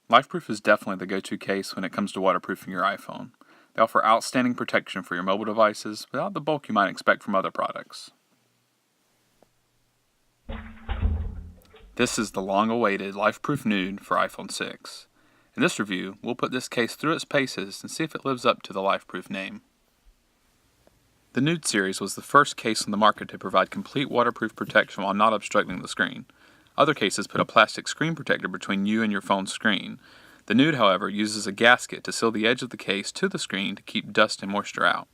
LifeProof is definitely the go-to case when it comes to waterproofing your iPhone. They offer outstanding protection for your mobile devices without the bulk you might expect from other products. This is the long-awaited LifeProof Nuud for iPhone 6. In this review, we'll put this case through its paces and see if it lives up to the LifeProof name. The Nuud series was the first case on the market to provide complete waterproof protection while not obstructing the screen. Other cases put a plastic screen protector between you and your phone's screen. The Nuud, however, uses a gasket to seal the edge of the case to the screen to keep dust and moisture out.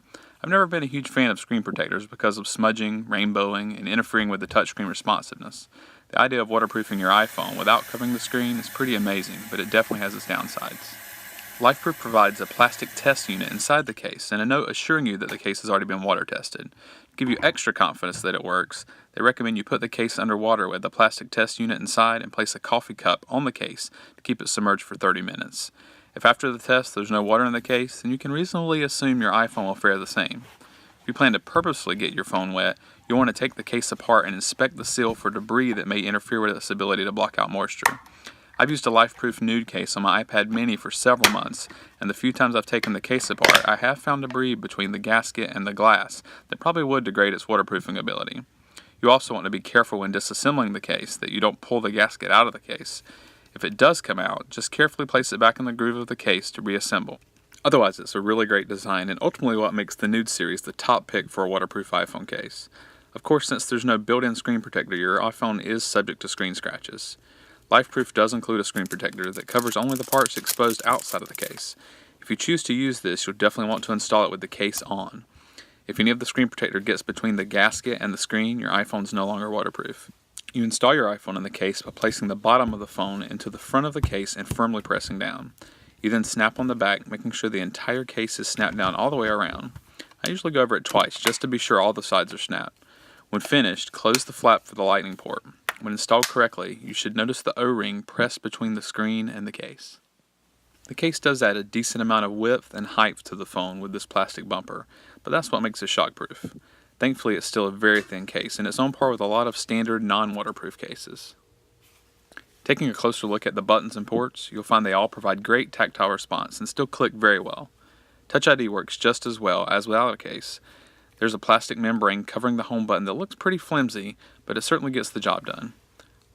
I've never been a huge fan of screen protectors because of smudging, rainbowing, and interfering with the touchscreen responsiveness. The idea of waterproofing your iPhone without covering the screen is pretty amazing, but it definitely has its downsides. LifeProof provides a plastic test unit inside the case and a note assuring you that the case has already been water tested. To give you extra confidence that it works, they recommend you put the case underwater with the plastic test unit inside and place a coffee cup on the case to keep it submerged for 30 minutes. If after the test there's no water in the case, then you can reasonably assume your iPhone will fare the same. If you plan to purposely get your phone wet, you'll want to take the case apart and inspect the seal for debris that may interfere with its ability to block out moisture. I've used a LifeProof Nuud case on my iPad mini for several months, and the few times I've taken the case apart, I have found debris between the gasket and the glass that probably would degrade its waterproofing ability. You also want to be careful when disassembling the case that you don't pull the gasket out of the case. If it does come out, just carefully place it back in the groove of the case to reassemble. Otherwise, it's a really great design and ultimately what makes the Nuud series the top pick for a waterproof iPhone case. Of course, since there's no built-in screen protector, your iPhone is subject to screen scratches. LifeProof does include a screen protector that covers only the parts exposed outside of the case. If you choose to use this, you'll definitely want to install it with the case on. If any of the screen protector gets between the gasket and the screen, your iPhone's no longer waterproof. You install your iPhone in the case by placing the bottom of the phone into the front of the case and firmly pressing down. You then snap on the back, making sure the entire case is snapped down all the way around. I usually go over it twice just to be sure all the sides are snapped. When finished, close the flap for the lightning port. When installed correctly, you should notice the O-ring pressed between the screen and the case. The case does add a decent amount of width and height to the phone with this plastic bumper, but that's what makes it shockproof. Thankfully, it's still a very thin case, and it's on par with a lot of standard non-waterproof cases. Taking a closer look at the buttons and ports, you'll find they all provide great tactile response and still click very well. Touch ID works just as well as without a case. There's a plastic membrane covering the home button that looks pretty flimsy, but it certainly gets the job done.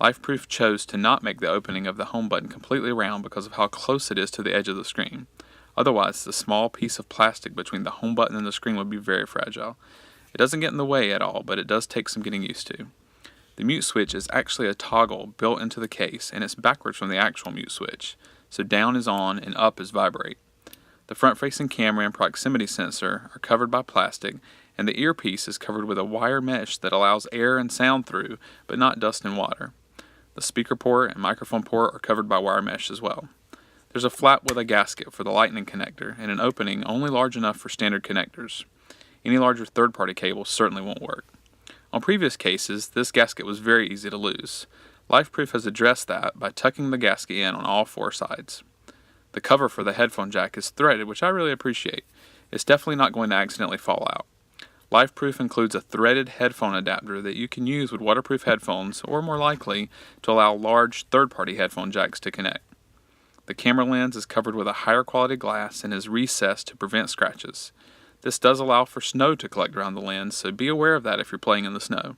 LifeProof chose to not make the opening of the home button completely round because of how close it is to the edge of the screen. Otherwise, the small piece of plastic between the home button and the screen would be very fragile. It doesn't get in the way at all, but it does take some getting used to. The mute switch is actually a toggle built into the case, and it's backwards from the actual mute switch, so down is on and up is vibrate. The front-facing camera and proximity sensor are covered by plastic, and the earpiece is covered with a wire mesh that allows air and sound through, but not dust and water. The speaker port and microphone port are covered by wire mesh as well. There's a flap with a gasket for the lightning connector, and an opening only large enough for standard connectors. Any larger third-party cables certainly won't work. On previous cases, this gasket was very easy to lose. LifeProof has addressed that by tucking the gasket in on all four sides. The cover for the headphone jack is threaded, which I really appreciate. It's definitely not going to accidentally fall out. LifeProof includes a threaded headphone adapter that you can use with waterproof headphones, or more likely, to allow large third-party headphone jacks to connect. The camera lens is covered with a higher quality glass and is recessed to prevent scratches. This does allow for snow to collect around the lens, so be aware of that if you're playing in the snow.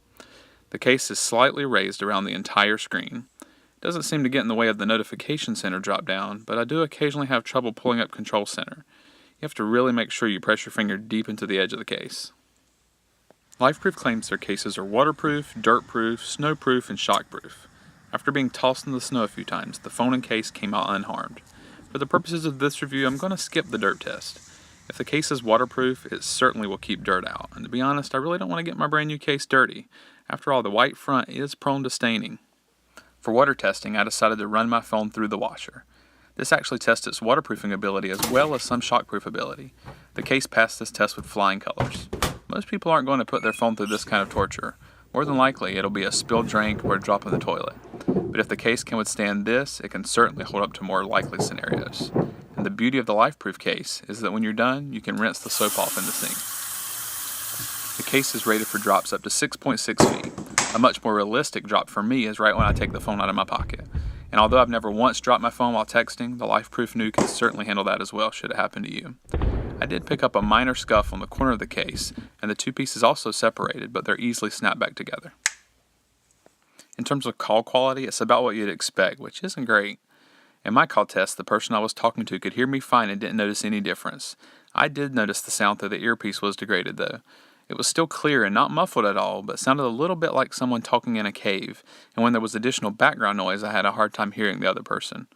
The case is slightly raised around the entire screen. It doesn't seem to get in the way of the notification center drop down, but I do occasionally have trouble pulling up control center. You have to really make sure you press your finger deep into the edge of the case. LifeProof claims their cases are waterproof, dirtproof, snowproof, and shockproof. After being tossed in the snow a few times, the phone and case came out unharmed. For the purposes of this review, I'm going to skip the dirt test. If the case is waterproof, it certainly will keep dirt out, and to be honest, I really don't want to get my brand new case dirty. After all, the white front is prone to staining. For water testing, I decided to run my phone through the washer. This actually tests its waterproofing ability as well as some shockproof ability. The case passed this test with flying colors. Most people aren't going to put their phone through this kind of torture. More than likely, it'll be a spilled drink or a drop in the toilet. But if the case can withstand this, it can certainly hold up to more likely scenarios. And the beauty of the LifeProof case is that when you're done, you can rinse the soap off in the sink. The case is rated for drops up to 6.6 feet. A much more realistic drop for me is right when I take the phone out of my pocket. And although I've never once dropped my phone while texting, the LifeProof Nuud can certainly handle that as well should it happen to you. I did pick up a minor scuff on the corner of the case, and the two pieces also separated, but they're easily snapped back together. In terms of call quality, it's about what you'd expect, which isn't great. In my call test, the person I was talking to could hear me fine and didn't notice any difference. I did notice the sound through the earpiece was degraded though. It was still clear and not muffled at all, but sounded a little bit like someone talking in a cave, and when there was additional background noise, I had a hard time hearing the other person.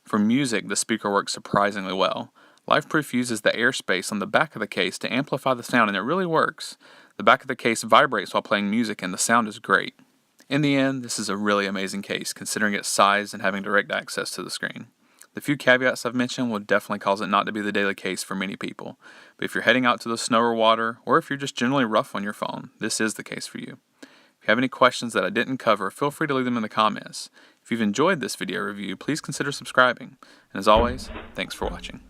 For music, the speaker works surprisingly well. LifeProof uses the airspace on the back of the case to amplify the sound, and it really works. The back of the case vibrates while playing music, and the sound is great. In the end, this is a really amazing case, considering its size and having direct access to the screen. The few caveats I've mentioned will definitely cause it not to be the daily case for many people, but if you're heading out to the snow or water, or if you're just generally rough on your phone, this is the case for you. If you have any questions that I didn't cover, feel free to leave them in the comments. If you've enjoyed this video review, please consider subscribing. And as always, thanks for watching.